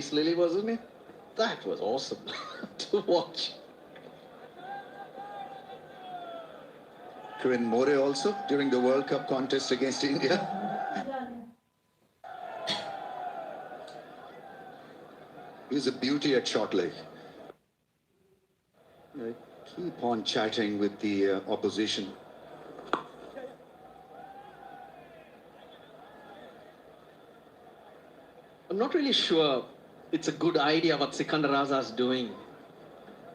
Peace Lily, wasn't it? That was awesome to watch. Kiran More also during the World Cup contest against India. He's a beauty at short leg. Keep on chatting with the opposition. I'm not really sure it's a good idea what Sikandar Raza's doing.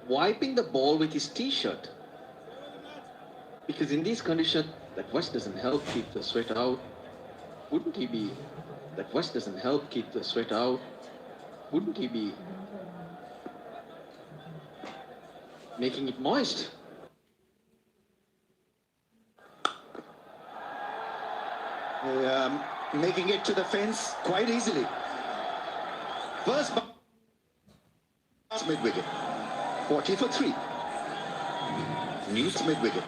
Wiping the ball with his t-shirt. Because in these conditions, that wash doesn't help keep the sweat out. Wouldn't he be? That wash doesn't help keep the sweat out. Wouldn't he be making it moist? Making it to the fence quite easily. First mid-wicket. 40 for 3. News mid-wicket.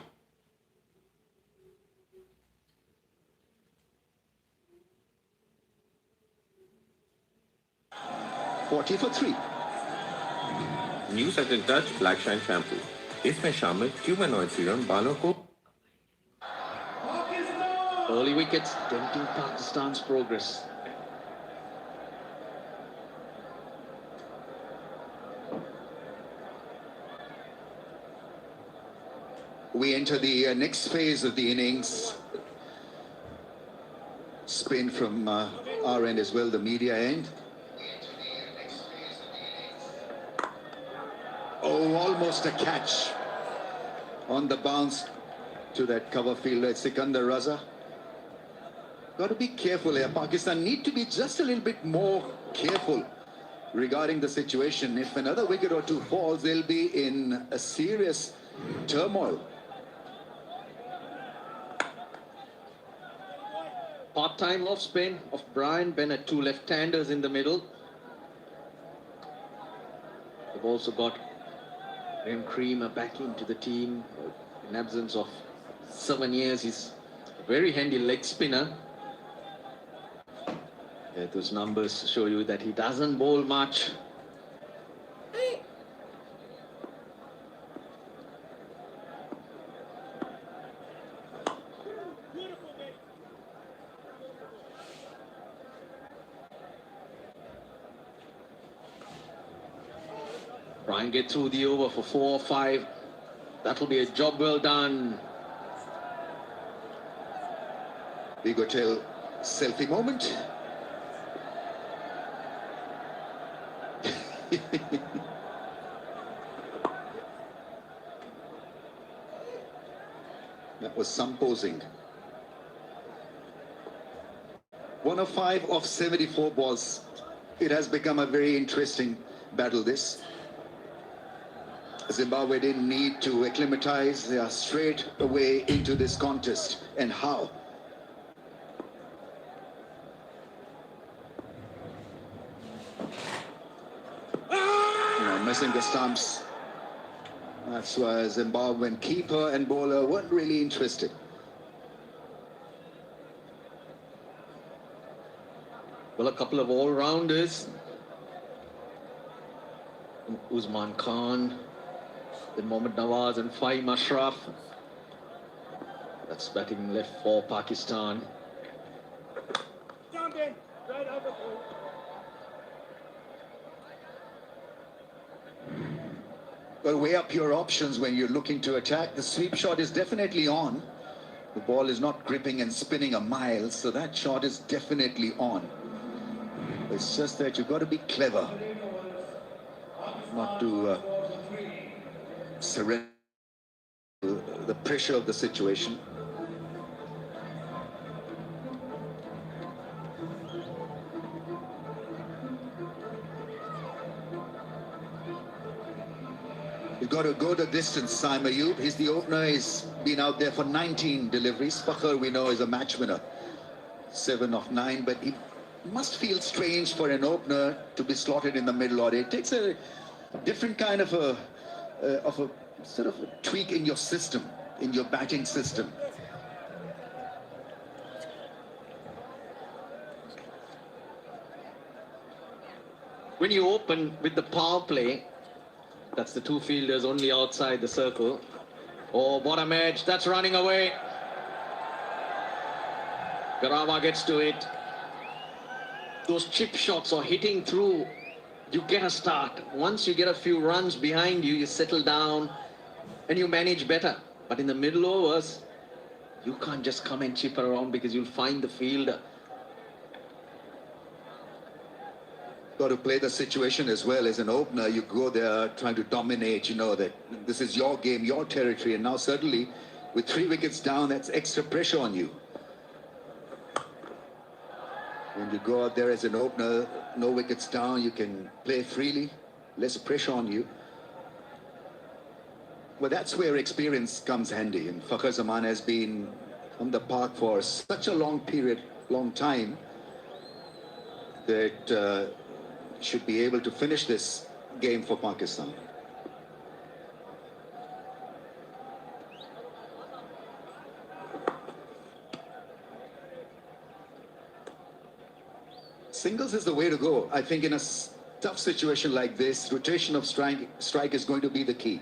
for 3. New setting touch black shine shampoo इसमें शामिल क्यूमेनॉइड serum बालों को Early wickets denting Pakistan's progress. We enter the next phase of the innings. Spin from our end as well, the media end. Oh, almost a catch on the bounce to that cover fielder, Sikandar Raza. Got to be careful here. Pakistan need to be just a little bit more careful regarding the situation. If another wicket or two falls, they'll be in a serious turmoil. Part-time off spin of Brian Bennett, 2 left-handers in the middle. They've also got Graham Creamer back into the team in absence of 7 years. He's a very handy leg spinner. Yeah, those numbers show you that he doesn't bowl much. Try and get through the over for 4 or 5. That'll be a job well done. Big Hotel selfie moment. That was some posing. 105 of 74 balls. It has become a very interesting battle, this. Zimbabwe didn't need to acclimatize. They are straight away into this contest. And how? Missing the stumps. That's why Zimbabwean keeper and bowler weren't really interested. Well, a couple of all-rounders. Usman Khan, then Mohammad Nawaz and Fahim Ashraf. That's batting left for Pakistan. Well, weigh up your options when you're looking to attack. The sweep shot is definitely on. The ball is not gripping and spinning a mile, so that shot is definitely on. It's just that you've got to be clever not to surrender the pressure of the situation. You've got to go the distance, Saim Ayub. He's the opener. He's been out there for 19 deliveries. Fakhar, we know, is a match winner. 7 of 9, but he must feel strange for an opener to be slotted in the middle order. It takes a different kind of a sort of a tweak in your system, in your batting system. When you open with the power play, that's the two fielders only outside the circle. Oh, bottom edge, that's running away. Garava gets to it. Those chip shots are hitting through. You get a start. Once you get a few runs behind you, you settle down and you manage better. But in the middle overs, you can't just come and chip around because you'll find the fielder. Got to play the situation as well. As an opener, you go there trying to dominate, you know that this is your game, your territory, and now suddenly with 3 wickets down, that's extra pressure on you. When you go out there as an opener, no wickets down, you can play freely, less pressure on you. Well, that's where experience comes handy, and Fakhar Zaman has been on the park for such a long period, long time, that should be able to finish this game for Pakistan. Singles is the way to go. I think in a tough situation like this, rotation of strike is going to be the key.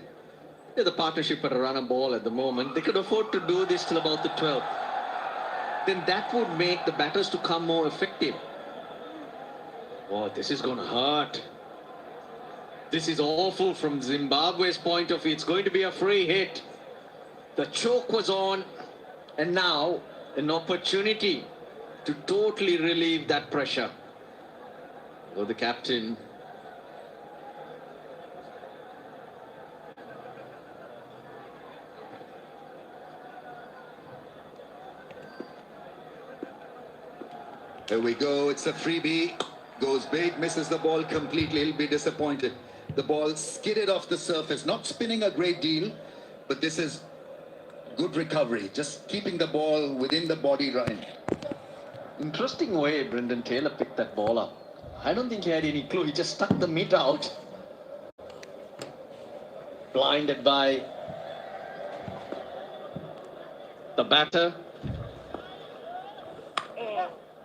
Yeah, the partnership at a run a ball at the moment. They could afford to do this till about the 12th. Then that would make the batters to come more effective. Oh, this is going to hurt. This is awful from Zimbabwe's point of view. It's going to be a free hit. The choke was on, and now an opportunity to totally relieve that pressure. Oh, the captain. There we go. It's a freebie. Goes big, misses the ball completely. He'll be disappointed. The ball skidded off the surface, not spinning a great deal, but this is good recovery. Just keeping the ball within the body line. Interesting way Brendan Taylor picked that ball up. I don't think he had any clue. He just stuck the mitt out. Blinded by the batter.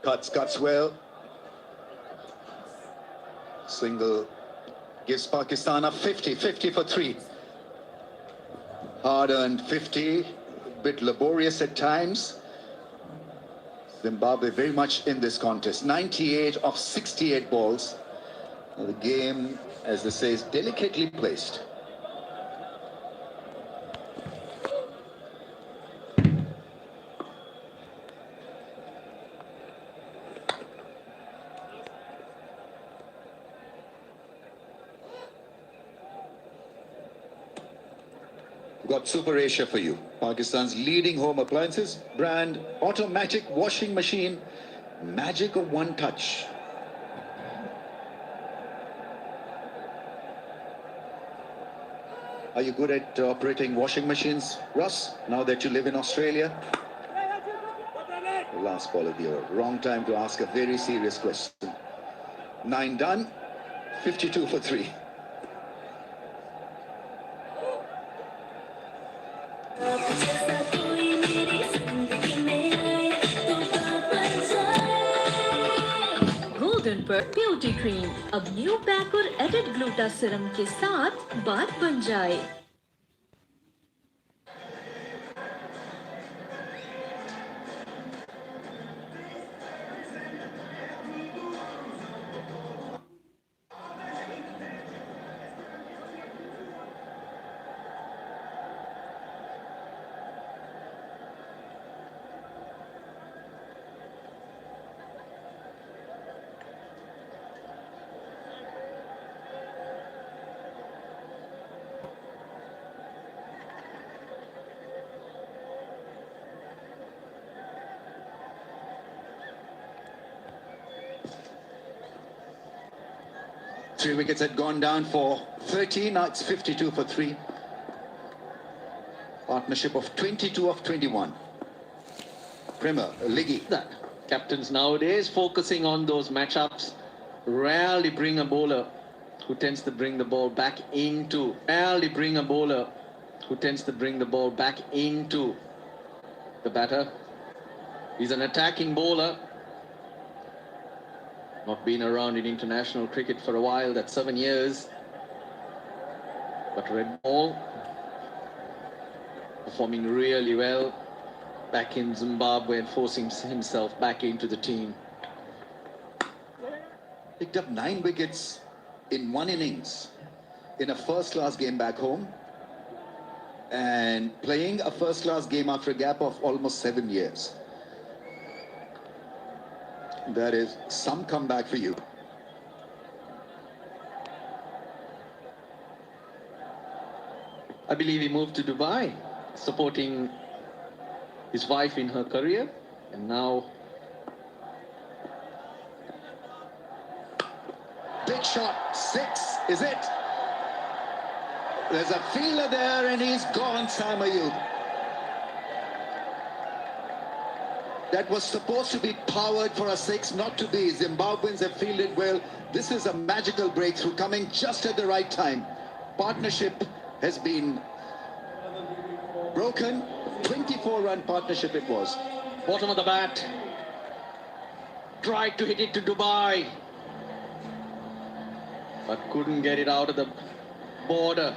Cuts well. Single gives Pakistan a 50 for 3. Hard-earned 50, a bit laborious at times. Zimbabwe very much in this contest. 98 of 68 balls. The game, as they say, is delicately placed. Got Super Asia for you. Pakistan's leading home appliances brand, automatic washing machine, magic of one touch. Are you good at operating washing machines, Russ, now that you live in Australia? The last ball of the over. Wrong time to ask a very serious question. 9 done, 52 for 3. Golden पर beauty cream अब new pack और added gluta serum के साथ बात बन जाए। Three wickets had gone down for 13. Now it's 52 for 3. Partnership of 22 of 21. Primer, Liggy. That captains nowadays focusing on those matchups rarely bring a bowler who tends to bring the ball back into. Rarely bring a bowler who tends to bring the ball back into the batter. He's an attacking bowler. Not been around in international cricket for a while, that's 7 years. But red ball, performing really well back in Zimbabwe and forcing himself back into the team. Picked up 9 wickets in 1 innings in a first-class game back home, and playing a first-class game after a gap of almost 7 years. That is some comeback for you. I believe he moved to Dubai, supporting his wife in her career, and now Big shot, 6, is it? There's a fielder there and he's gone, Sam Ayub. That was supposed to be powered for a 6, not to be. Zimbabweans have fielded well. This is a magical breakthrough coming just at the right time. Partnership has been broken. 24-run partnership it was. bottom of the bat, tried to hit it to Dubai, but couldn't get it out of the border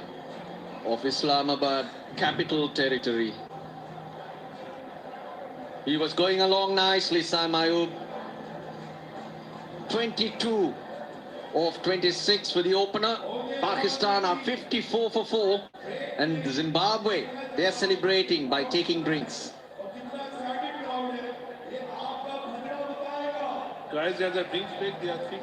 of Islamabad, capital territory. He was going along nicely, Sam Ayub. 22 of 26 for the opener. Pakistan are 54 for 4. And Zimbabwe, they are celebrating by taking drinks. Guys, there's a drinks break, they are three.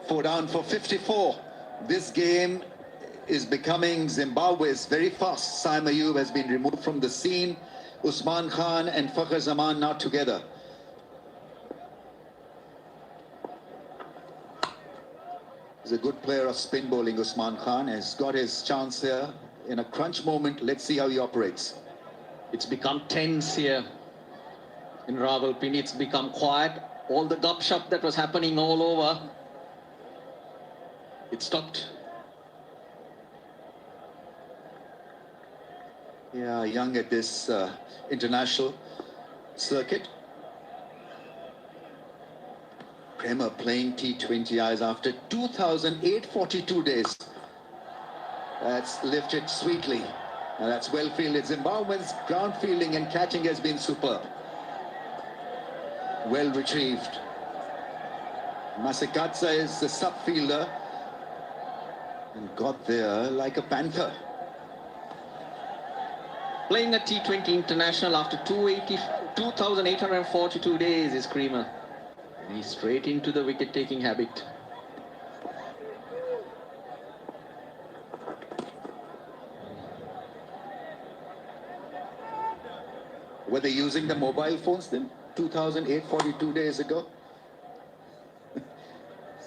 Four down for 54. This game is becoming Zimbabwe's very fast. Sam Ayub has been removed from the scene. Usman Khan and Fakhr Zaman not together. He's a good player of spin bowling. Usman Khan has got his chance here in a crunch moment, let's see how he operates. It's become tense here in Rawalpindi. It's become quiet. All the gupshup that was happening all over, it stopped. Yeah, young at this international circuit. Prema playing T20Is after 2,842 days. That's lifted sweetly. And that's well fielded. Zimbabwe's ground fielding and catching has been superb. Well retrieved. Masekatsa is the sub fielder and got there like a panther. Playing a T20 international after 2,842 days is Creamer. And he's straight into the wicket-taking habit. Were they using the mobile phones then? 2,842 days ago?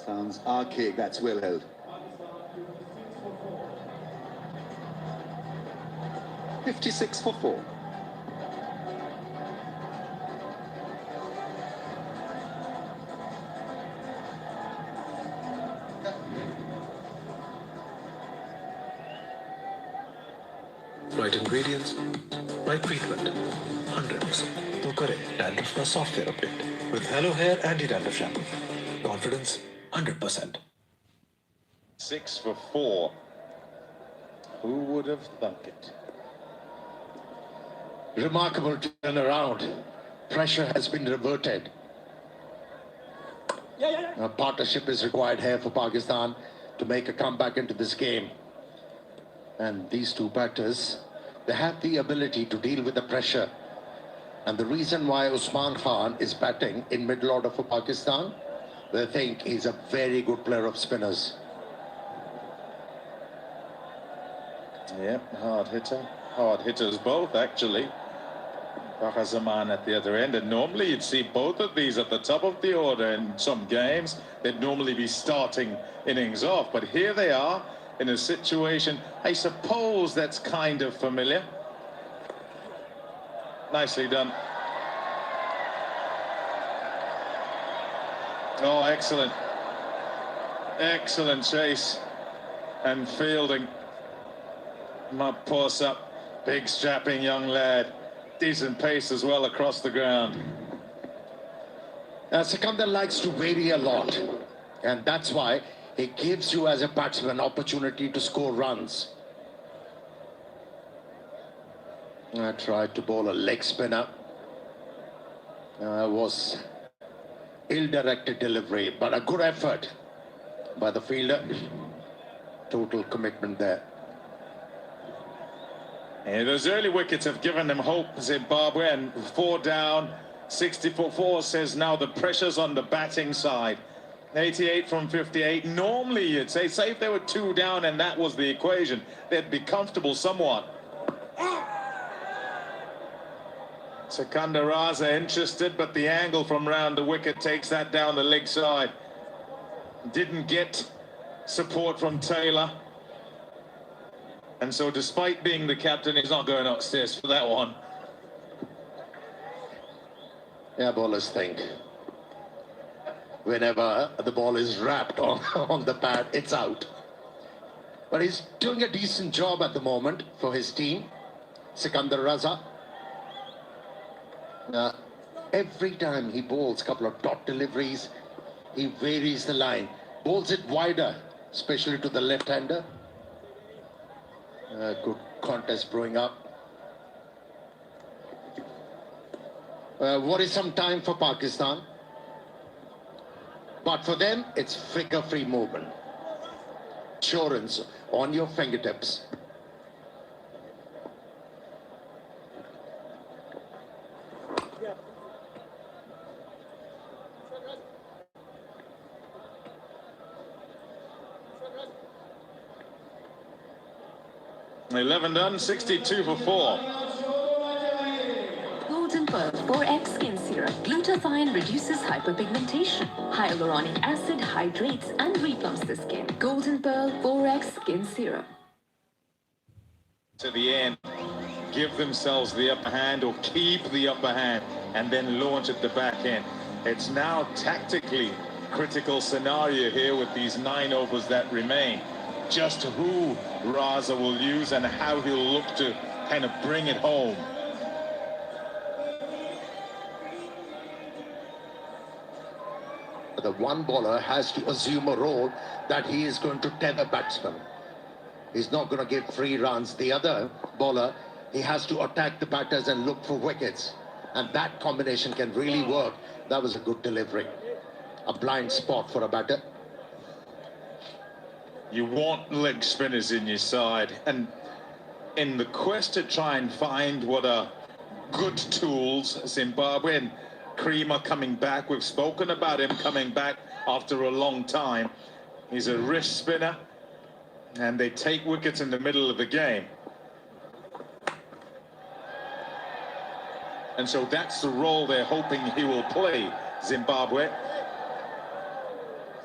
Sounds archaic. That's well held. .56 for 4. Right ingredients, right treatment, 100%. तो करें dandruff का software update with Hello Hair anti-dandruff shampoo. Confidence 100%. 6 for 4. Who would have thunk it? Remarkable turnaround. Pressure has been reverted. A partnership is required here for Pakistan to make a comeback into this game. And these two batters, they have the ability to deal with the pressure. And the reason why Usman Khan is batting in middle order for Pakistan, they think he's a very good player of spinners. Yep, hard hitter. Hard hitters both, actually. Zaman at the other end, and normally you'd see both of these at the top of the order in some games. They'd normally be starting innings off, but here they are in a situation, I suppose that's kind of familiar. Nicely done. Oh, excellent. Excellent chase and fielding. Pulse up, big strapping young lad. Decent pace as well across the ground. Sikandar likes to vary a lot, and that's why he gives you as a batsman an opportunity to score runs. I tried to bowl a leg spinner. Was ill-directed delivery, but a good effort by the fielder. Total commitment there. Yeah, those early wickets have given them hope, Zimbabwe, and 4 down, 60 for 4 says now the pressure's on the batting side. 88 from 58. Normally you'd say if they were 2 down and that was the equation, they'd be comfortable somewhat. Sikandar Raza interested, but the angle from round the wicket takes that down the leg side. Didn't get support from Taylor. And so despite being the captain, he's not going upstairs for that one. Yeah, bowlers think whenever the ball is wrapped on the pad, it's out. But he's doing a decent job at the moment for his team, Sikandar Raza. Every time he bowls a couple of dot deliveries, he varies the line, bowls it wider, especially to the left-hander. Good contest brewing up. Worrisome time for Pakistan. But for them, it's figure-free movement. Assurance on your fingertips. $11 done, 62 for 4. Golden Pearl 4X Skin Serum. Glutathione reduces hyperpigmentation. Hyaluronic acid hydrates and replumps the skin. Golden Pearl 4X Skin Serum. to the end, give themselves the upper hand or keep the upper hand and then launch at the back end. It's now tactically critical scenario here with these 9 overs that remain. Just who Raza will use and how he'll look to kind of bring it home. The one bowler has to assume a role that he is going to tether batsmen. He's not going to give free runs. The other bowler, he has to attack the batters and look for wickets. And that combination can really work. That was a good delivery. A blind spot for a batter. You want leg spinners in your side, and in the quest to try and find what are good tools, Zimbabwe and Creamer coming back. We've spoken about him coming back after a long time. He's a wrist spinner, and they take wickets in the middle of the game. And so that's the role they're hoping he will play, Zimbabwe.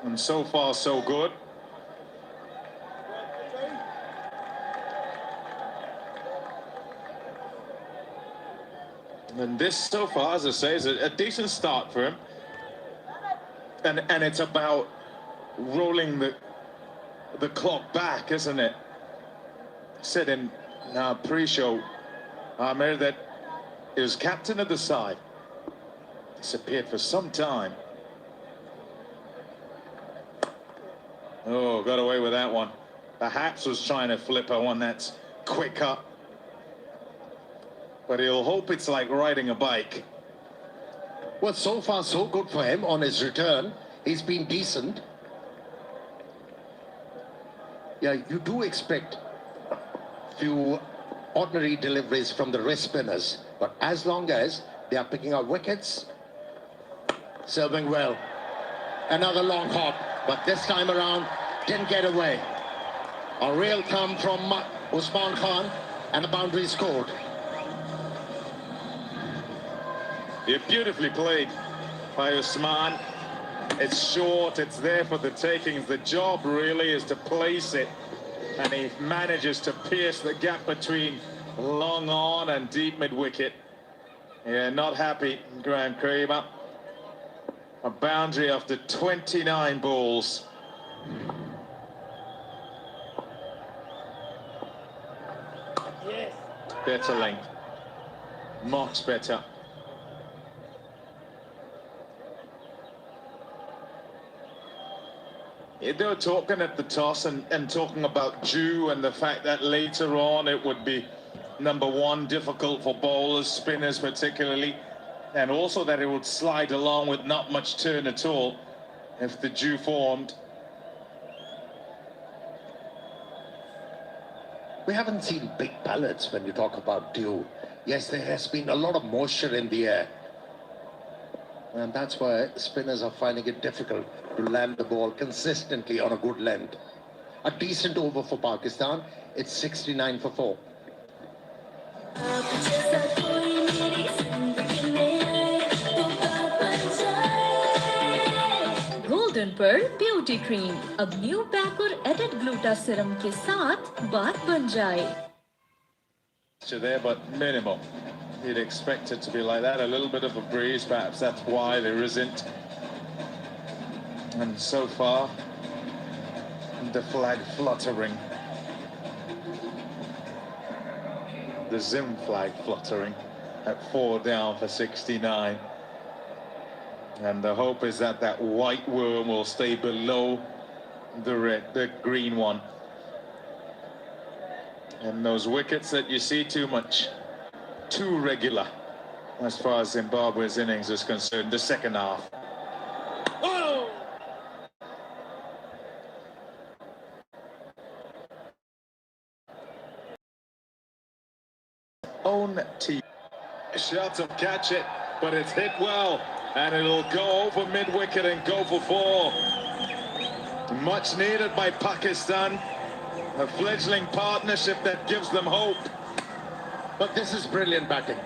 And so far, so good. And this, so far, as I say, is a decent start for him. And it's about rolling the clock back, isn't it? Said in our pre-show, Amir, that he was captain of the side. Disappeared for some time. Oh, got away with that one. Perhaps was trying to flip a one that's quick up. But he'll hope it's like riding a bike. Well, so far so good for him on his return. He's been decent. Yeah, you do expect few ordinary deliveries from the wrist spinners, but as long as they are picking out wickets, serving well. Another long hop, but this time around didn't get away. A real thumb from Usman Khan, and a boundary scored. Yeah, beautifully played by Usman. It's short, it's there for the takings. The job really is to place it, and he manages to pierce the gap between long on and deep mid-wicket. Yeah, not happy, Graham Creamer. A boundary after 29 balls. Yes. Better length. Much better. They were talking at the toss and talking about Jew and the fact that later on it would be, number one, difficult for bowlers, spinners particularly, and also that it would slide along with not much turn at all if the Jew formed. We haven't seen big pellets when you talk about dew. Yes, there has been a lot of moisture in the air. And that's why spinners are finding it difficult to land the ball consistently on a good length. A decent over for Pakistan. It's 69 for 4. Golden Pearl Beauty Cream अब new pack और added gluta Siram के साथ बात बन जाए. There, but minimal. You'd expect it to be like that. A little bit of a breeze, perhaps that's why there isn't. And so far, the flag fluttering. The Zim flag fluttering at 4 down for 69. And the hope is that that white worm will stay below the green one. And those wickets that you see too much, too regular, as far as Zimbabwe's innings is concerned, the second half. Oh! Own team. Shot to catch it, but it's hit well, and it'll go over mid-wicket and go for 4. Much needed by Pakistan. A fledgling partnership that gives them hope. But this is brilliant batting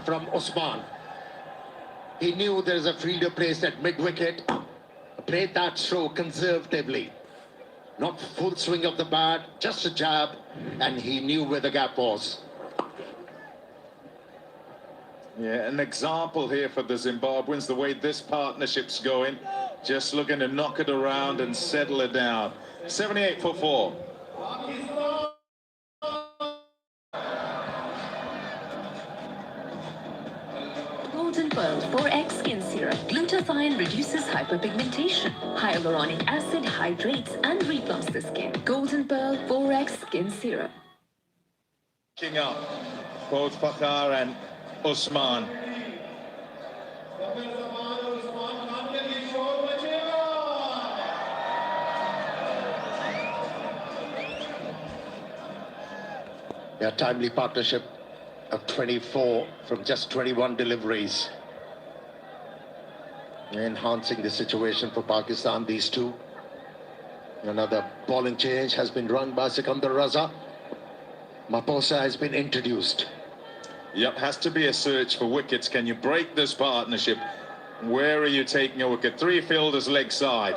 from Usman. He knew there is a fielder placed at mid-wicket. Played that throw conservatively. Not full swing of the bat, just a jab, and he knew where the gap was. Yeah, an example here for the Zimbabweans, the way this partnership's going. Just looking to knock it around and settle it down. 78 for 4. Golden Pearl 4X Skin Serum. Glutathione reduces hyperpigmentation. Hyaluronic acid hydrates and replumps the skin. Golden Pearl 4X Skin Serum. King up, both Fakhar and Usman. Their timely partnership of 24 from just 21 deliveries. Enhancing the situation for Pakistan, these two. Another bowling change has been run by Sikandar Raza. Maposa has been introduced. Yep, has to be a search for wickets. Can you break this partnership? Where are you taking a wicket? 3 fielders leg side.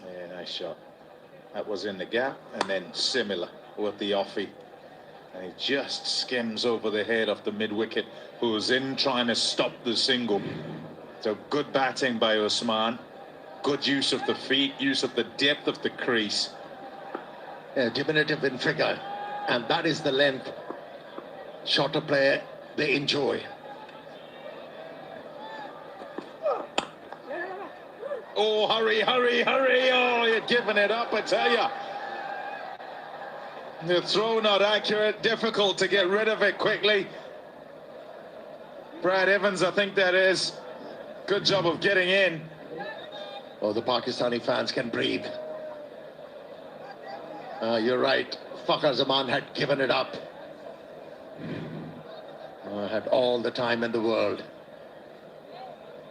Yeah, nice shot. That was in the gap, and then similar with the offie. And he just skims over the head of the mid-wicket, who's in trying to stop the single. So good batting by Usman. Good use of the feet, use of the depth of the crease. Yeah, diminutive in figure, and that is the length shorter player they enjoy. Oh, hurry, hurry, hurry. Oh, you're giving it up, I tell you. The throw not accurate, difficult to get rid of it quickly. Brad Evans, I think that is. Good job of getting in. Oh, the Pakistani fans can breathe. You're right. Fakhar Zaman had given it up. Had all the time in the world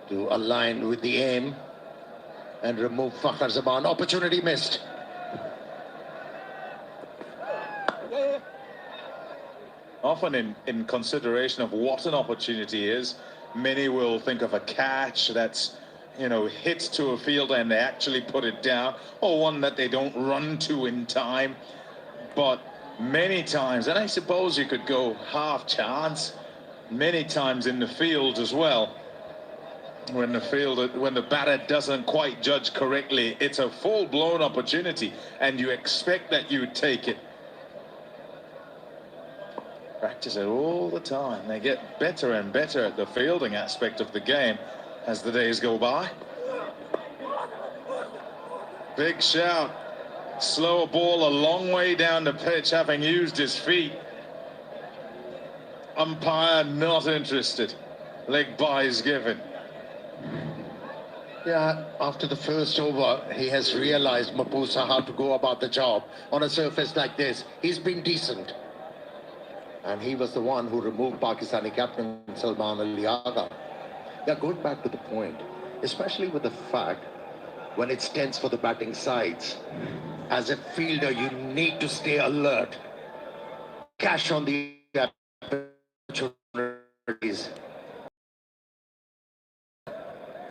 to align with the aim and remove Fakhar Zaman. Opportunity missed. Often in consideration of what an opportunity is, many will think of a catch that's, you know, hit to a fielder and they actually put it down, or one that they don't run to in time. But many times, and I suppose you could go half chance, many times in the field as well, when the batter doesn't quite judge correctly, it's a full-blown opportunity and you expect that you would take it. Practice it all the time. They get better and better at the fielding aspect of the game as the days go by. Big shout. Slower ball a long way down the pitch, having used his feet. Umpire not interested. Leg bye is given. Yeah, after the first over, he has realized Maposa how to go about the job on a surface like this. He's been decent. And he was the one who removed Pakistani captain Salman Ali Agha. Yeah, going back to the point, especially with the fact when it's tense for the batting sides, as a fielder, you need to stay alert. Cash on the opportunities.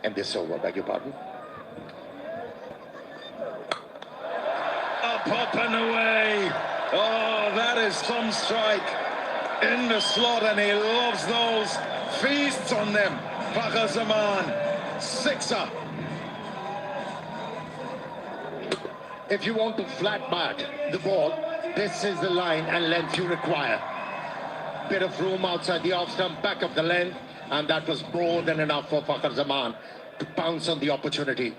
And this over, beg your pardon. Up and away. Oh, that is some strike in the slot, and he loves those. Feasts on them. Fakhar Zaman, sixer. If you want to flat bat the ball, this is the line and length you require. Bit of room outside the off stump, back of the length, and that was more than enough for Fakhar Zaman to pounce on the opportunity.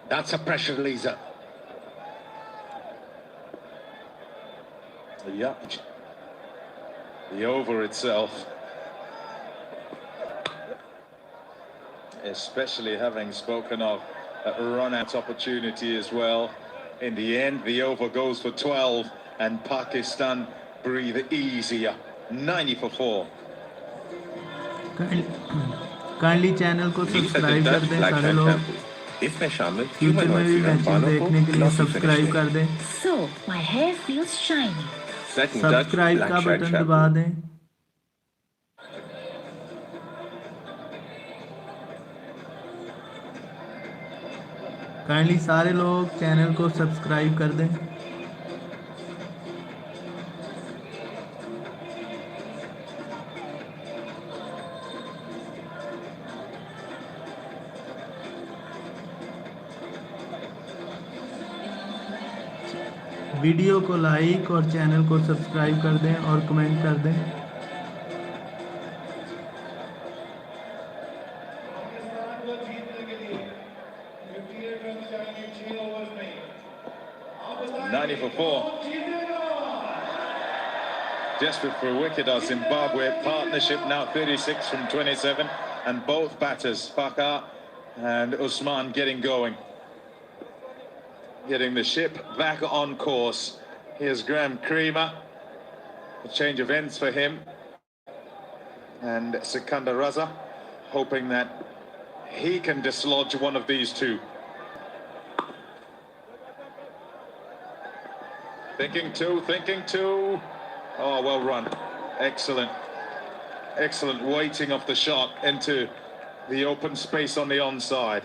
That's a pressure releaser. Yeah. The over itself, especially having spoken of a run-out opportunity as well. In the end, the over goes for 12 and Pakistan breathe easier. 90 for 4. Kindly channel को News at subscribe the कर Dutch दें Black सारे Shine लोग Shampoo. इसमें शामिल future में भी humanoid matches देखने के लिए glossy सब्सक्राइब finish कर दें, So, my hair feels shiny. Second touch, subscribe black का shine बटन shampoo. दबा दें। काइंडली सारे लोग चैनल को सब्सक्राइब कर दें। वीडियो को लाइक और चैनल को सब्सक्राइब कर दें और कमेंट कर दें। $90 for 4. Desperate for a wicket, our Zimbabwe partnership now 36 from 27, and both batters, Faka and Usman, getting going. Getting the ship back on course. Here's Graham Creamer. A change of ends for him. And Sikandar Raza, hoping that he can dislodge one of these two. Thinking two. Oh, well run. Excellent. Excellent weighting of the shot into the open space on the onside.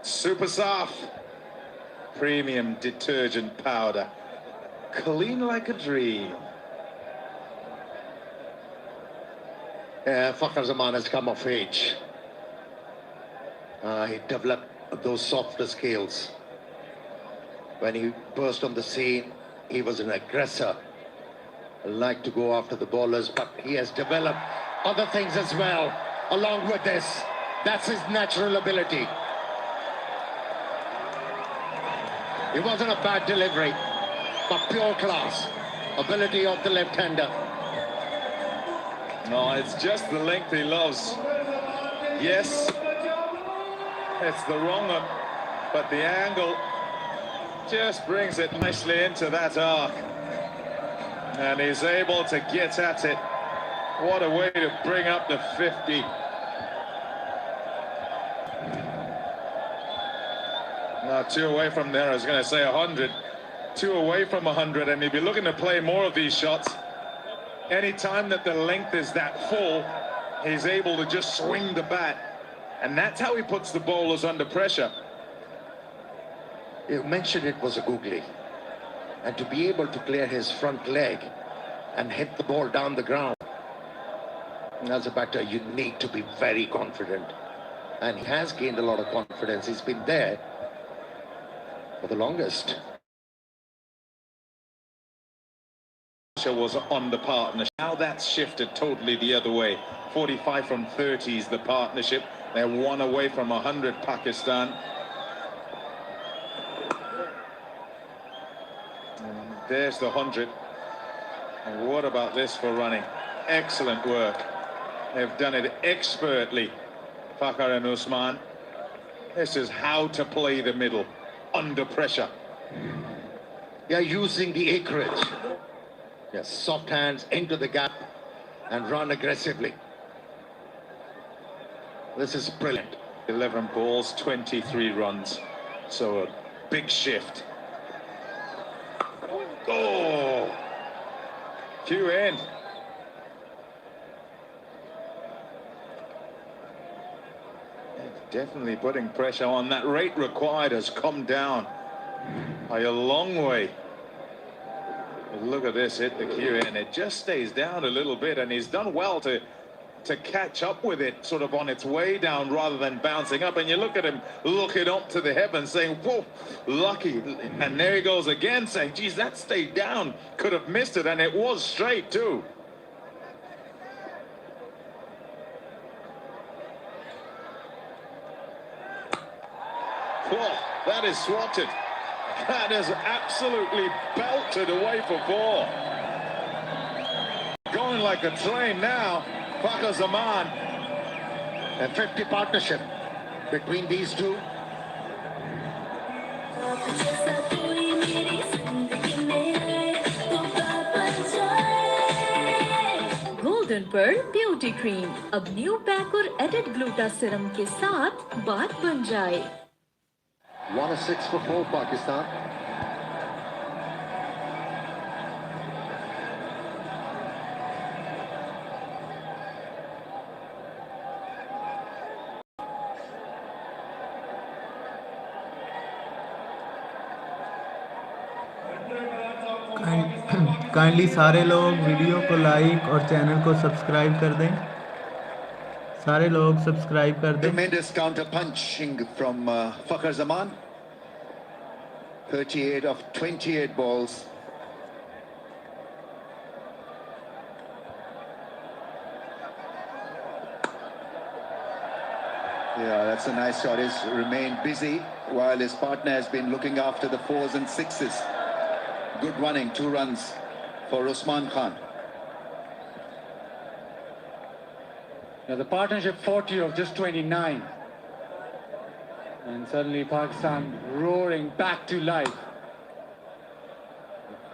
Super Saf. Premium detergent powder. Clean like a dream. Fakhar Zaman has come of age. He developed those softer skills. When he burst on the scene, he was an aggressor. Liked to go after the bowlers, but he has developed other things as well along with this. That's his natural ability. It wasn't a bad delivery, but pure class. Ability of the left-hander. No, it's just the length he loves. Yes, it's the wrong one, but the angle just brings it nicely into that arc. And he's able to get at it. What a way to bring up the 50. Now 2 away from there, I was going to say 100. 2 away from 100, and he'd be looking to play more of these shots. Any time that the length is that full, he's able to just swing the bat. And that's how he puts the bowlers under pressure. You mentioned it was a googly. And to be able to clear his front leg and hit the ball down the ground, as a batter, you need to be very confident. And he has gained a lot of confidence. He's been there for the longest. Was on the partnership. Now that's shifted totally the other way. 45 from 30 is the partnership. They're 1 away from 100, Pakistan. And there's the 100. And what about this for running? Excellent work. They've done it expertly, Fakhar and Usman. This is how to play the middle under pressure. They're using the acreage. Yes, soft hands into the gap and run aggressively. This is brilliant. 11 balls, 23 runs. So a big shift. Oh! Cue in. Definitely putting pressure on. That rate required has come down by a long way. Look at this, hit the cue in. It just stays down a little bit, and he's done well to catch up with it sort of on its way down rather than bouncing up. And you look at him looking up to the heavens saying, whoa, lucky. And there he goes again saying, geez, that stayed down. Could have missed it, and it was straight too. Whoa, that is swatted. That is absolutely belted away for 4. Going like a train now, Fakhar Zaman. A 50 partnership between these two. Golden Pearl beauty cream अब new pack और added gluta serum के साथ बात बन जाए। 106 for 4 Pakistan. Kindly सारे लोग video को लाइक और चैनल को सब्सक्राइब कर दें। सारे लोग सब्सक्राइब कर दें। Tremendous counter punching from Fakhar Zaman. 38 of 28 balls. Yeah, that's a nice shot. He's remained busy while his partner has been looking after the 4s and 6s. Good running, 2 runs for Usman Khan. Now the partnership 40 of just 29. And suddenly Pakistan roaring back to life.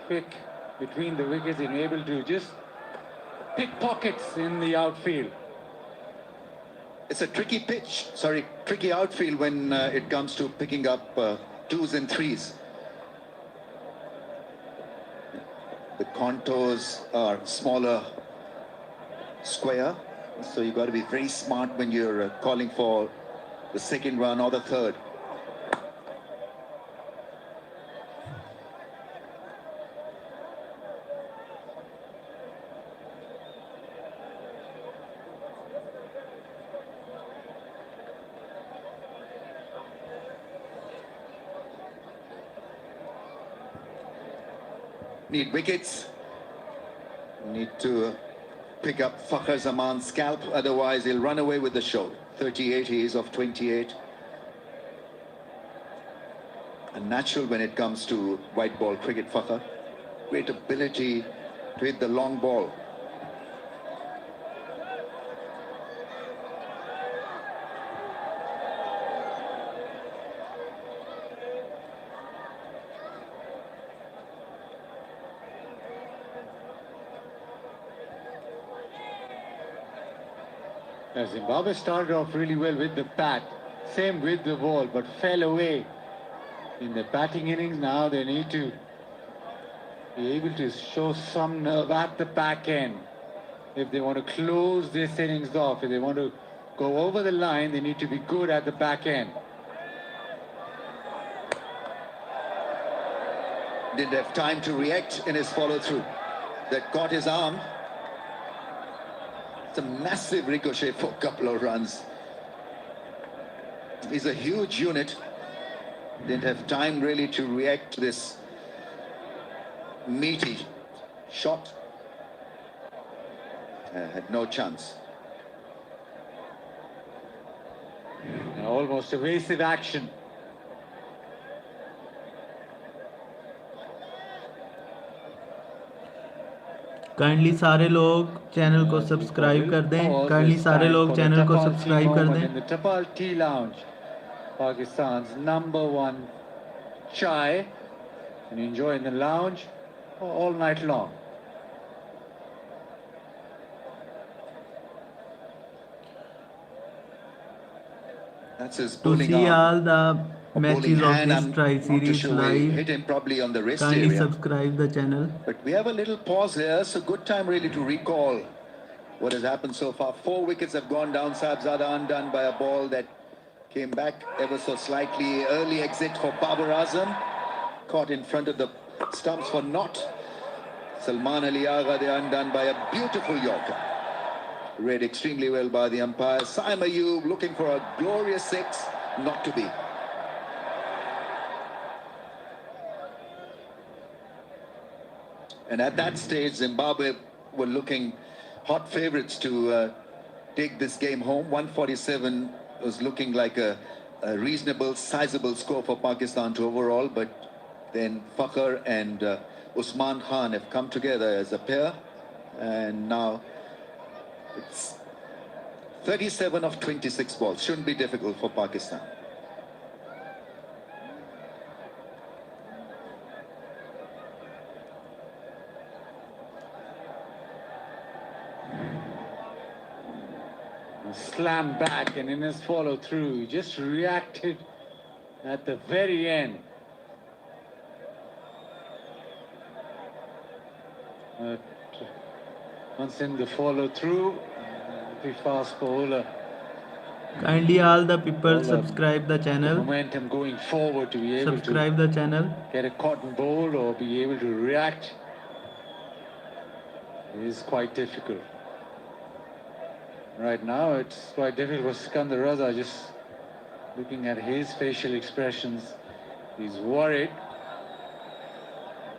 Quick between the wickets and able to just pick pockets in the outfield. It's a tricky tricky outfield when it comes to picking up 2s and 3s. The contours are smaller, square, so you've got to be very smart when you're calling for the second run or the third. Need wickets. Need to pick up Fakhar Zaman's scalp, otherwise he'll run away with the show. 38 he is of 28. And natural when it comes to white ball cricket, Fakhar. Great ability to hit the long ball. Zimbabwe started off really well with the bat, same with the ball, but fell away in the batting innings. Now they need to be able to show some nerve at the back end. If they want to close this innings off, if they want to go over the line, they need to be good at the back end. Didn't have time to react in his follow-through. That caught his arm. It's a massive ricochet for a couple of runs. He's a huge unit. Didn't have time really to react to this meaty shot. Had no chance. Almost evasive action. Kindly सारे लोग channel को subscribe कर दें। Kindly सारे लोग channel को subscribe कर दें। In the Tapal Tea Lounge, Pakistan's #1 chai, and enjoy in the lounge all night long. That's his To bowling see arm. all the matches of hand, this I'm try not too series sure where he live, hit him probably on the wrist kindly area. subscribe the channel. But we have a little pause here, so good time really to recall what has happened so far. 4 wickets have gone down. Sahibzada undone by a ball that came back ever so slightly. Early exit for Babar Azam, caught in front of the stumps for not. Salman Ali Agha, they undone by a beautiful Yorker. Read extremely well by the umpire. Saim Ayub looking for a glorious 6, not to be. And at that stage, Zimbabwe were looking hot favourites to take this game home. 147 was looking like a reasonable, sizable score for Pakistan to overall, but then Fakhar and Usman Khan have come together as a pair, and now it's 37 of 26 balls. Shouldn't be difficult for Pakistan. Slam back, and in his follow through, he just reacted at the very end. Once in the follow through, the fast bowler. Kindly all the people subscribe the channel. Momentum going forward to be able Subscribe to the channel. get a cotton bowl or be able to react is quite difficult. Right now, it's quite difficult for Sikandar Raza. Just looking at his facial expressions, he's worried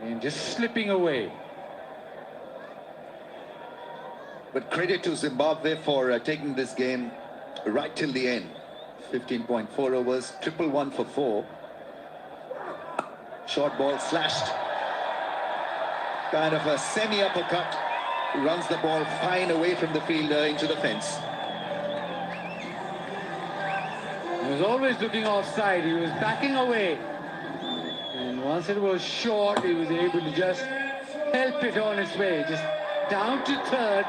and just slipping away. But credit to Zimbabwe for taking this game right till the end. 15.4 overs, 111 for 4. Short ball slashed. Kind of a semi-uppercut. Runs the ball fine away from the fielder into the fence. He was always looking offside. He was backing away. And once it was short, he was able to just help it on its way. Just down to third.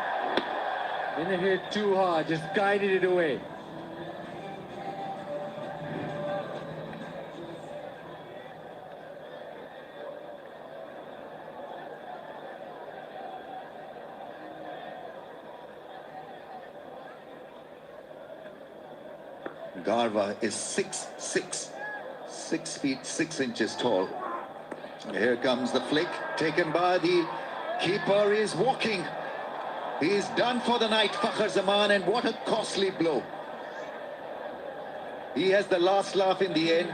Didn't hit too hard, just guided it away. Garva is 6'6", 6 feet 6 inches tall. Here comes the flick taken by the keeper. Is walking. He's done for the night, Fakhar Zaman, and what a costly blow. He has the last laugh in the end.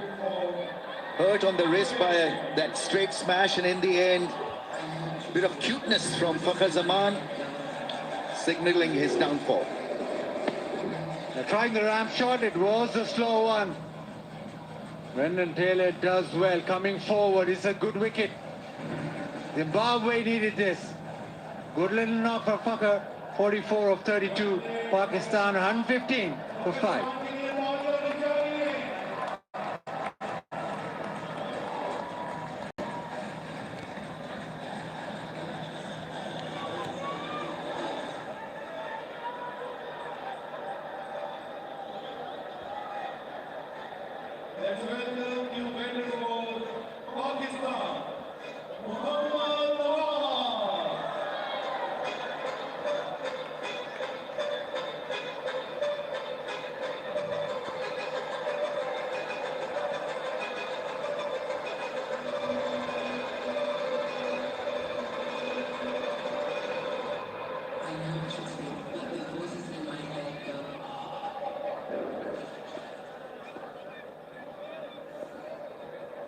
Hurt on the wrist by that straight smash, and in the end, bit of cuteness from Fakhar Zaman, signalling his downfall. They're trying the ramp shot, it was a slow one. Brendan Taylor does well, coming forward, it's a good wicket. Zimbabwe needed this. Good little knock for Fakhar, 44 of 32. Pakistan 115 for 5.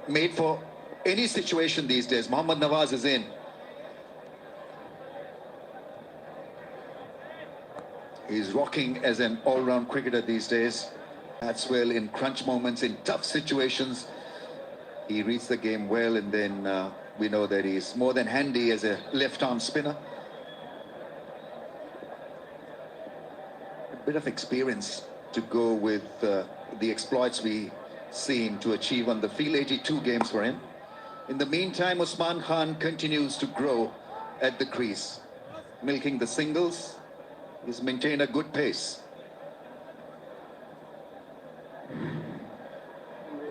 Made for any situation these days. Mohammad Nawaz is in. He's rocking as an all-round cricketer these days. Bats well in crunch moments, in tough situations. He reads the game well, and then we know that he's more than handy as a left-arm spinner. A bit of experience to go with the exploits we seen to achieve on the field. 82 games for him. In the meantime, Usman Khan continues to grow at the crease, milking the singles. He's maintained a good pace.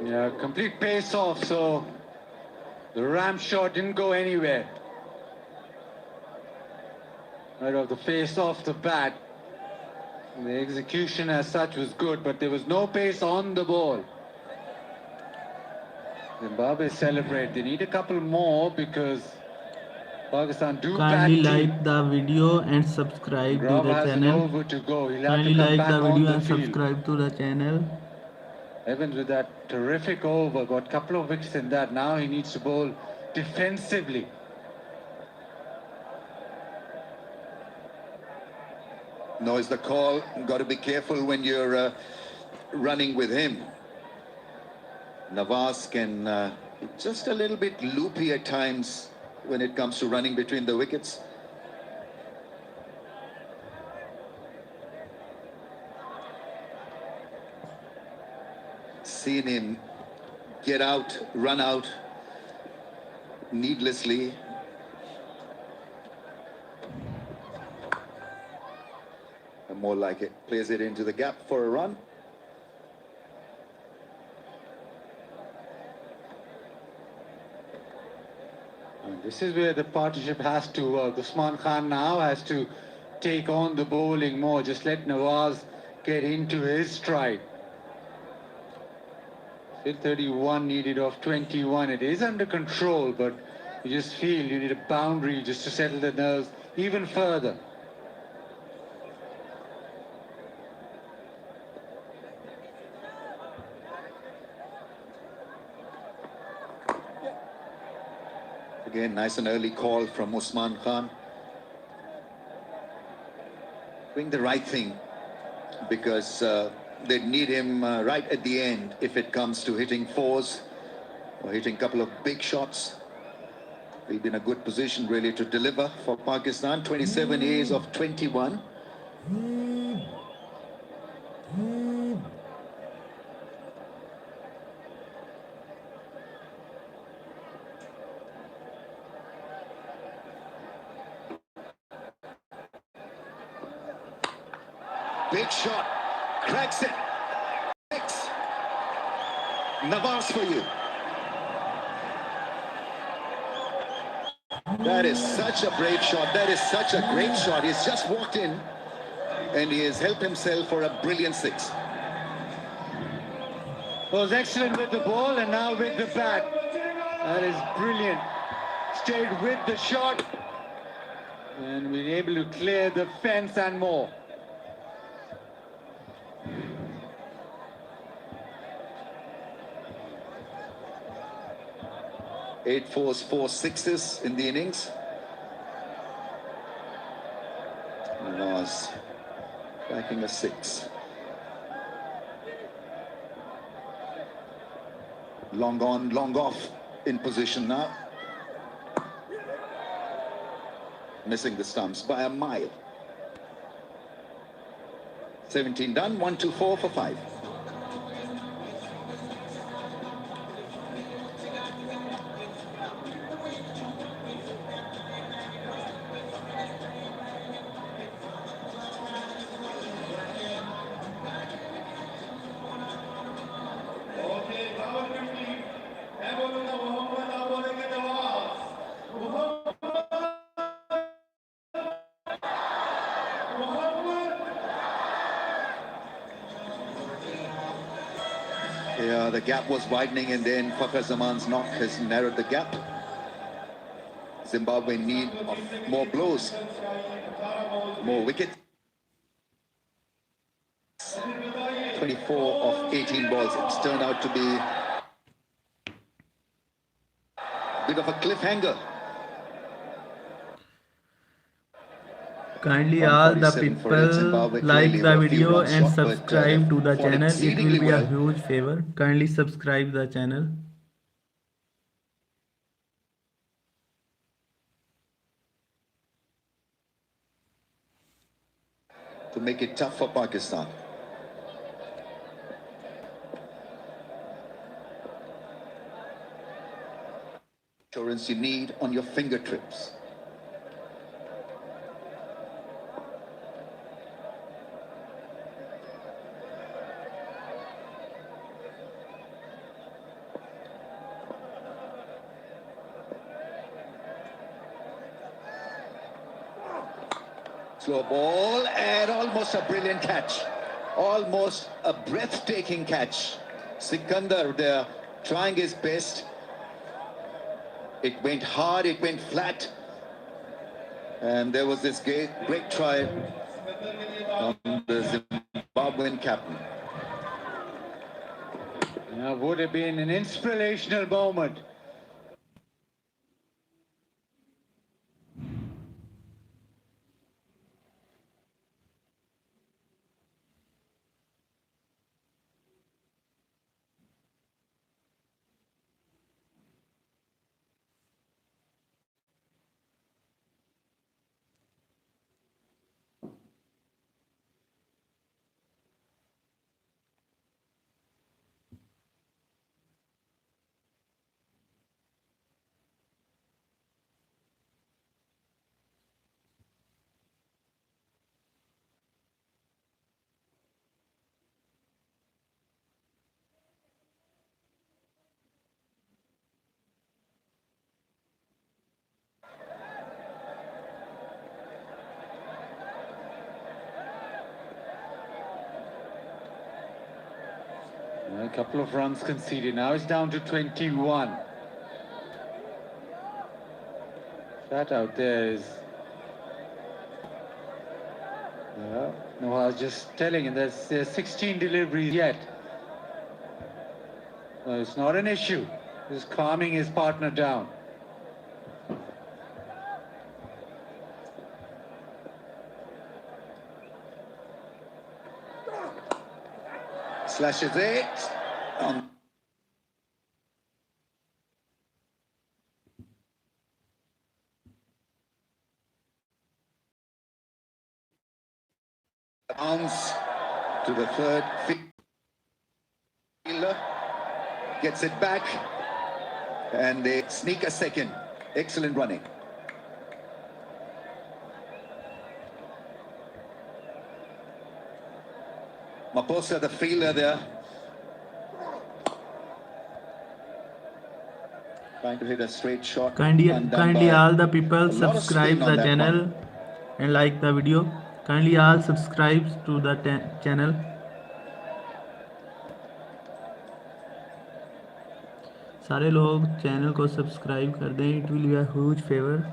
Yeah, complete pace off, so the ramp shot didn't go anywhere. Right off the face off the bat. The execution as such was good, but there was no pace on the ball. Zimbabwe celebrate. They need a couple more because Pakistan do Kindly bat like deep. the video and subscribe to Grava the has an channel. over to go. He'll have Kindly to come like back the on video the and field. subscribe to the channel. Evans with that terrific over, got a couple of wickets in that. Now he needs to bowl defensively. No is the call. Got to be careful when you're running with him. Nawaz can be just a little bit loopy at times when it comes to running between the wickets. Seen him get out, run out needlessly. A More like it. Plays it into the gap for a run. And this is where the partnership has to work. Usman Khan now has to take on the bowling more. Just let Nawaz get into his stride. Still 31 needed of 21. It is under control, but you just feel you need a boundary just to settle the nerves even further. Again, nice and early call from Usman Khan. Doing the right thing, because they need him right at the end if it comes to hitting fours or hitting a couple of big shots. He'll be in a good position really to deliver for Pakistan. 27 years of 21. Big shot, cracks it. Six. Nawaz for you. That is such a brave shot. That is such a great shot. He's just walked in and he has helped himself for a brilliant six. Was excellent with the ball and now with the bat. That is brilliant. Stayed with the shot and been able to clear the fence and more. 8 fours, 4 sixes in the innings. Nawaz backing a 6. Long on, long off in position now. Missing the stumps by a mile. 17 done, 1, 2, 4 for 5. Yeah, the gap was widening and then Fakhar Zaman's knock has narrowed the gap. Zimbabwe need of more blows, more wickets. 24 of 18 balls. It's turned out to be a bit of a cliffhanger. Kindly all the 147 for it. people Zimbabwe like clearly the were a few video runs and short, but subscribe to the fought channel. It will exceedingly be a well. huge favor. Kindly subscribe the channel. To make it tough for Pakistan. Assurance you need on your fingertips. Slow ball and almost a brilliant catch. Almost a breathtaking catch. Sikandar there trying his best. It went hard, it went flat. And there was this great try from the Zimbabwean captain. That would have been an inspirational moment. A couple of runs conceded. Now it's down to 21. That out there is... No, I was just telling him there's 16 deliveries yet. No, it's not an issue. He's calming his partner down. Slashes it. Bounce to the third fielder. Gets it back. And they sneak a second. Excellent running. Maposa, the fielder there. Trying to hit a straight shot. Kindly all the people a lot of subscribe spin on the that channel one. and like the video. Kindly all subscribe to the channel. सारे लोग channel को subscribe कर दें. It will be a huge favor.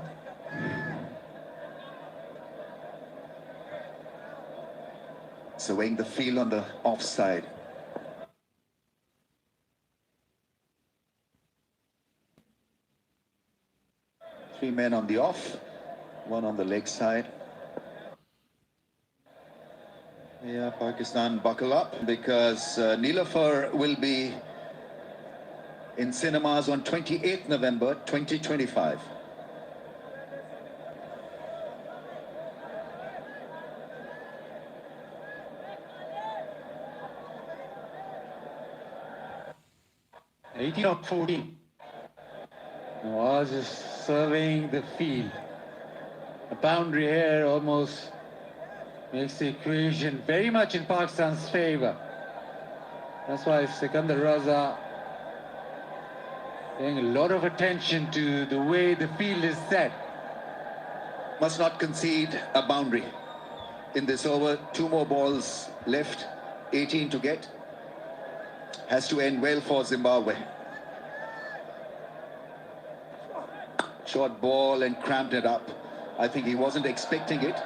Surveying the field on the offside. Three men on the off, one on the leg side. Yeah, Pakistan buckle up because Neelofer will be in cinemas on 28th November 2025. Not 14. Was just surveying the field. A boundary here almost makes the equation very much in Pakistan's favor. That's why Sikandar Raza paying a lot of attention to the way the field is set. Must not concede a boundary in this over. 2 more balls left, 18 to get. Has to end well for Zimbabwe. Short ball and cramped it up. I think he wasn't expecting it.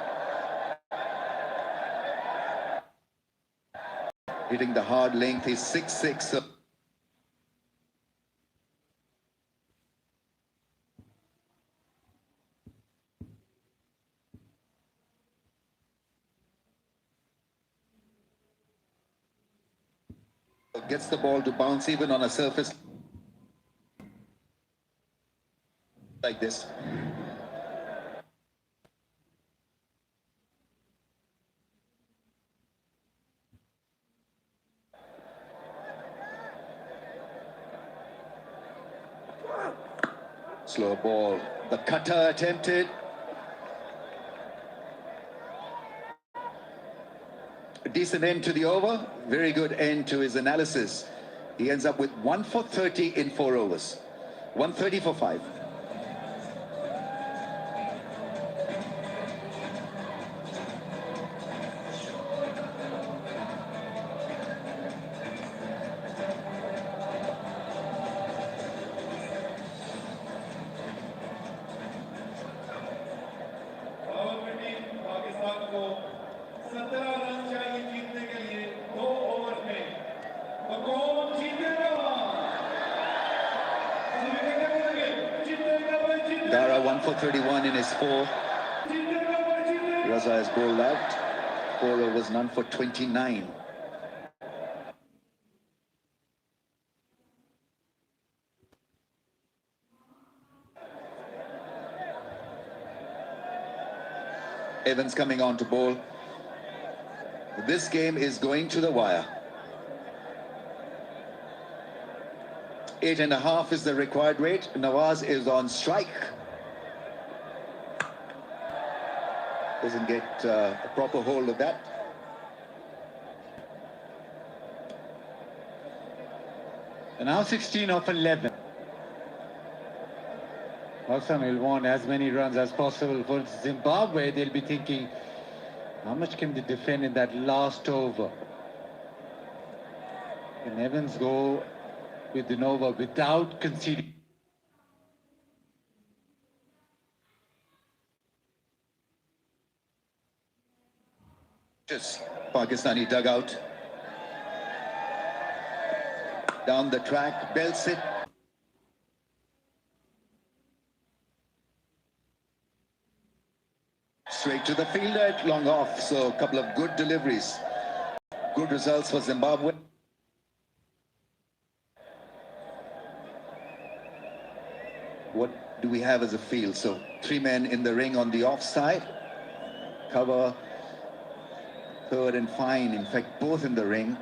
Hitting the hard length is 6-6. Gets the ball to bounce even on a surface like this. Slow ball. The cutter attempted. A decent end to the over. Very good end to his analysis. He ends up with 1 for 30 in 4 overs. 130 for 5. Dara 1 for 31 in his 4. Raza has bowled out. 4 overs, none for 29. Evans coming on to bowl. This game is going to the wire. 8.5 is the required rate. Nawaz is on strike. Doesn't get a proper hold of that. And now 16 of 11. Pakistan will want as many runs as possible. For Zimbabwe, they'll be thinking, how much can they defend in that last over? Can Evans go with the Nova without conceding? Pakistani dugout. Down the track, belts it. Straight to the fielder, long off. So a couple of good deliveries. Good results for Zimbabwe. What do we have as a field? So 3 men in the ring on the offside. Cover, third and fine. In fact, both in the ring.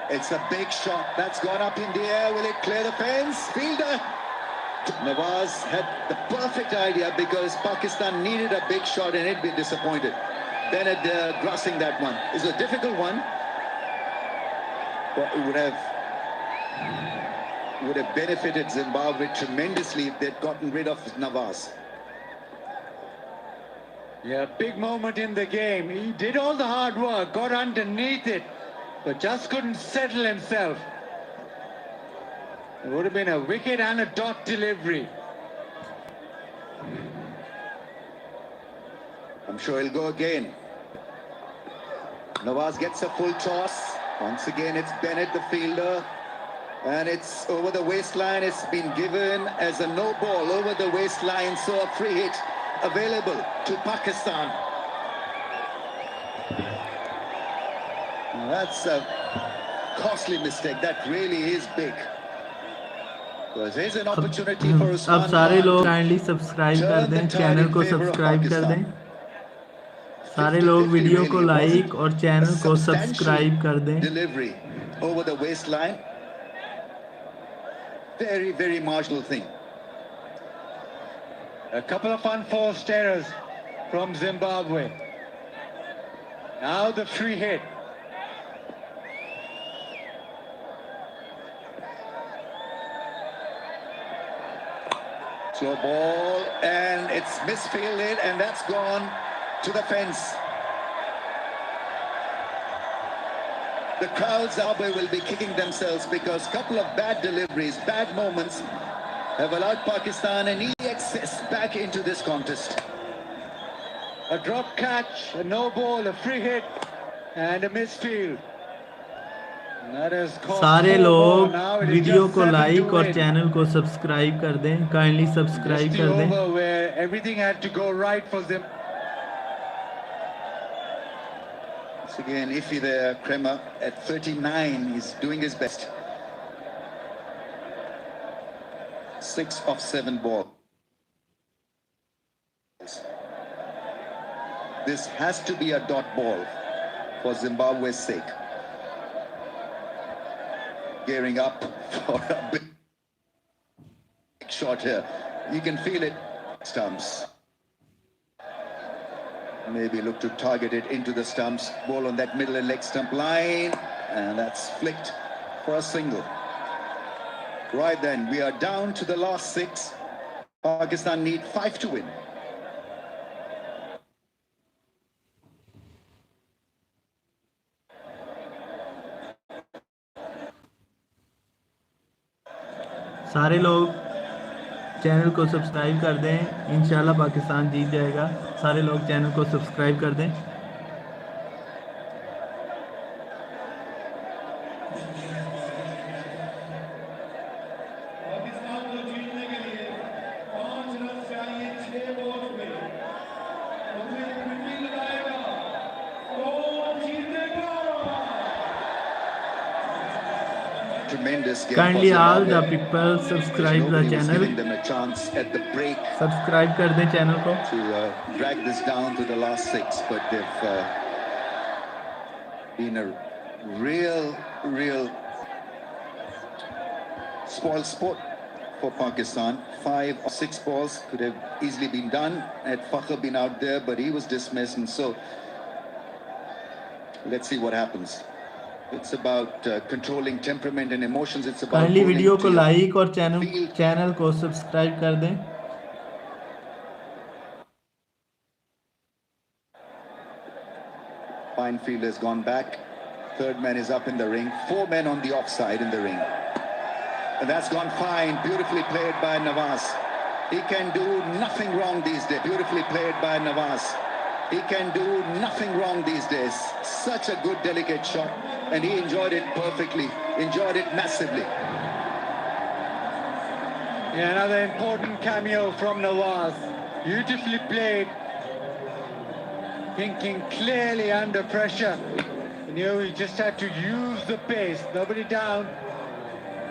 It's a big shot. That's gone up in the air. Will it clear the fence? Fielder. Nawaz had the perfect idea because Pakistan needed a big shot and it'd be disappointed. Bennett grasping that one. It's a difficult one. But it would have benefited Zimbabwe tremendously if they'd gotten rid of Nawaz. Yeah, big moment in the game. He did all the hard work, got underneath it, but just couldn't settle himself. It would have been a wicket and a dot delivery. I'm sure he'll go again. Nawaz gets a full toss. Once again, it's Bennett, the fielder. And it's over the waistline. It's been given as a no ball over the waistline. So a free hit available to Pakistan. That's a costly mistake. That really is big. Because there's an opportunity for Usman अब सारे Khan लोग to kindly subscribe कर turn the दें, tide channel in को favor of subscribe कर Pakistan. दें. सारे लोग 50-50 वीडियो को really. It लाइक wasn't और a चैनल को substantial सब्सक्राइब कर दें. delivery over the waistline. Very, very marginal thing. A couple of unforced errors from Zimbabwe. Now the free hit. Slow ball, and it's misfielded, and that's gone to the fence. The crowd, Zimbabwe, will be kicking themselves because a couple of bad deliveries, bad moments have allowed Pakistan an easy access back into this contest. A drop catch, a no ball, a free hit, and a misfield. And that has cost सारे 4 more. लोग Now it is video just को 7 like to और win. Channel को subscribe कर दें, kindly Just subscribe the कर दें. over where everything had to go right for Zimbabwe. Once again, iffy there, Kremer at 39, he's doing his best. 6 of 7 balls. This has to be a dot ball for Zimbabwe's sake. Gearing up for a big shot here. You can feel it. Stumps. Maybe look to target it into the stumps. Ball on that middle and leg stump line. And that's flicked for a single. Right then, we are down to the last 6. Pakistan need 5 to win. सारे लोग channel को subscribe कर दें, इंशाल्लाह पाकिस्तान जीत जाएगा. सारे लोग channel को सब्सक्राइब कर दें. Tremendous game Kindly for all Zimbabwe. the people subscribe the Nobody was channel. giving them a chance at the break subscribe कर दें चैनल को. to drag this down to the last 6, but they've been a real spoil sport for Pakistan. 5 or 6 balls could have easily been done. Had Fakhr been out there, but he was dismissed, and so let's see what happens. It's about controlling temperament and emotions. It's about kindly bowling video to को your like और field. Channel को subscribe कर दें. Fine field has gone back. Third man is up in the ring. 4 men on the offside in the ring. And that's gone fine. Beautifully played by Nawaz. He can do nothing wrong these days. Beautifully played by Nawaz. He can do nothing wrong these days. Such a good, delicate shot. And he enjoyed it perfectly. Enjoyed it massively. Yeah, another important cameo from Nawaz. Beautifully played. Thinking clearly under pressure. And here he just had to use the pace. Nobody down.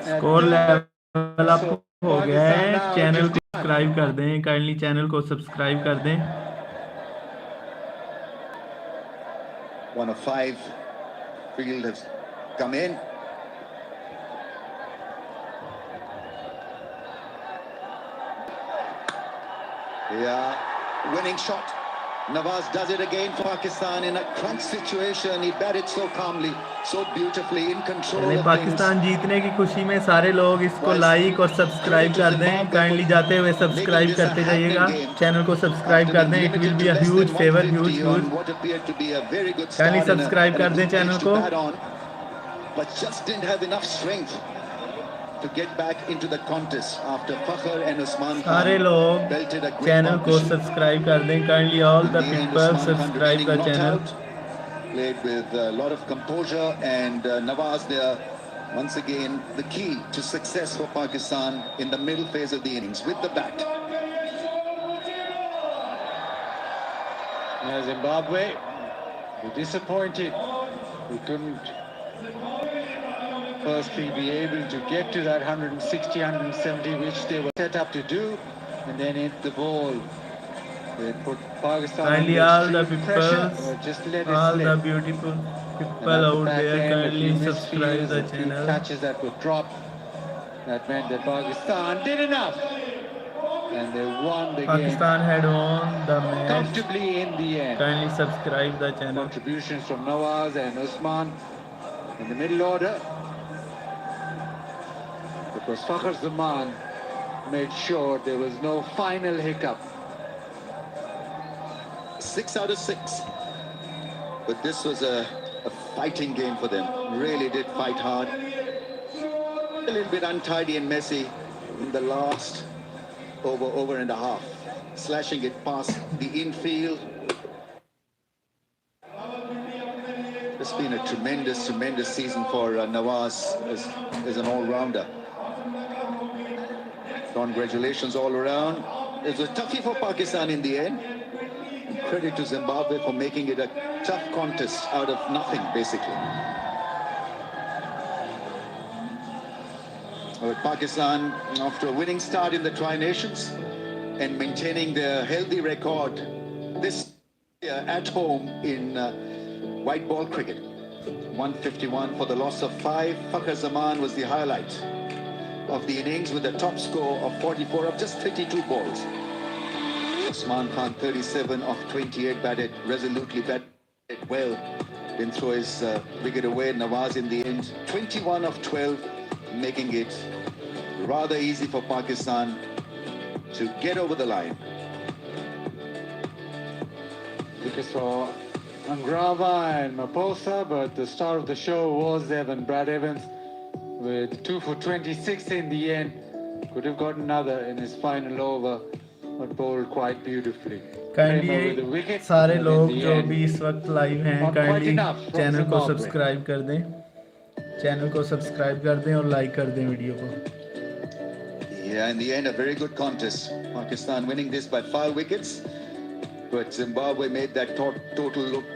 Score level up हो गया है. Channel को subscribe कर दें, kindly channel को subscribe कर दें. 1 of 5 field has come in. Yeah, winning shot. Nawaz does it again for Pakistan in a crunch situation. He batted so calmly, so beautifully, in control of things. Pakistan जीतने की खुशी में सारे लोग इसको लाइक और सब्सक्राइब कर दें. काइंडली जाते हुए सब्सक्राइब करते जाइएगा. चैनल को सब्सक्राइब कर दें. It will be a huge favour, huge. Kindly subscribe कर दें चैनल को. But just didn't have enough strength to get back into the contest after Fakhr and Usman Khan सारे लोग belted a great चैनल को competition. Subscribe कर दें. Kindly all the people subscribe the channel. Played with a lot of composure, and Nawaz there once again the key to success for Pakistan in the middle phase of the innings with the bat. Now Zimbabwe were disappointed. We couldn't firstly be able to get to that 160, 170 which they were set up to do, and then hit the ball. They put Pakistan Kindly under all the extreme people, pressure, or just let it all the slip. beautiful And people at the out back there, end, a kindly few subscribe misfields, the a few channel. catches that were dropped. That meant that Pakistan did enough, and they won the Pakistan had won the game match. comfortably in the end. Kindly subscribe the channel. Contributions from Nawaz and Usman in the middle order, because Fakhr Zaman made sure there was no final hiccup. 6 out of 6. But this was a fighting game for them. Really did fight hard. A little bit untidy and messy in the last over and a half. Slashing it past the infield. It's been a tremendous season for Nawaz as an all-rounder. Congratulations all around. It was a toughie for Pakistan in the end. Credit to Zimbabwe for making it a tough contest out of nothing, basically. But Pakistan, after a winning start in the Tri-Nations and maintaining their healthy record this year at home in white ball cricket. 151 for the loss of 5. Fakhr Zaman was the highlight of the innings with a top score of 44 of just 32 balls. Usman Khan 37 of 28, batted resolutely, batted well, didn't throw his wicket away. Nawaz in the end 21 of 12, making it rather easy for Pakistan to get over the line. Wickets for Angrava and Maposa, but the star of the show was Brad Evans with 2 for 26 in the end. Could have got another in his final over, but bowled quite beautifully. Kindly सारे लोग जो भी इस वक्त live हैं kindly channel को subscribe कर दें. चैनल को सब्सक्राइब कर दें और लाइक कर दें वीडियो को. Yeah, in the end a very good contest. Pakistan winning this by 5 wickets. But Zimbabwe made that total look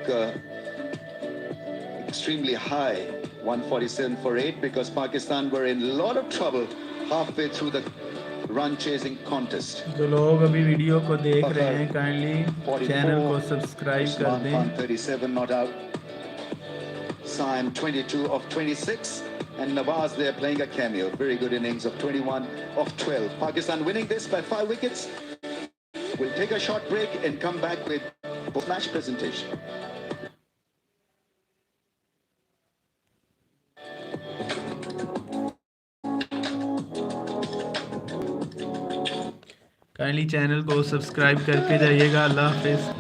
extremely high, 147 for 8, because Pakistan were in a lot of trouble halfway through the run-chasing contest. जो लोग अभी video को देख रहे हैं kindly channel को subscribe कर दें. 37 not out. Saim 22 of 26, and Nawaz there playing a cameo. Very good innings of 21 of 12. Pakistan winning this by 5 wickets. We'll take a short break and come back with post-match presentation. Kindly channel को subscribe करके जाइएगा. अल्लाह हाफिज़.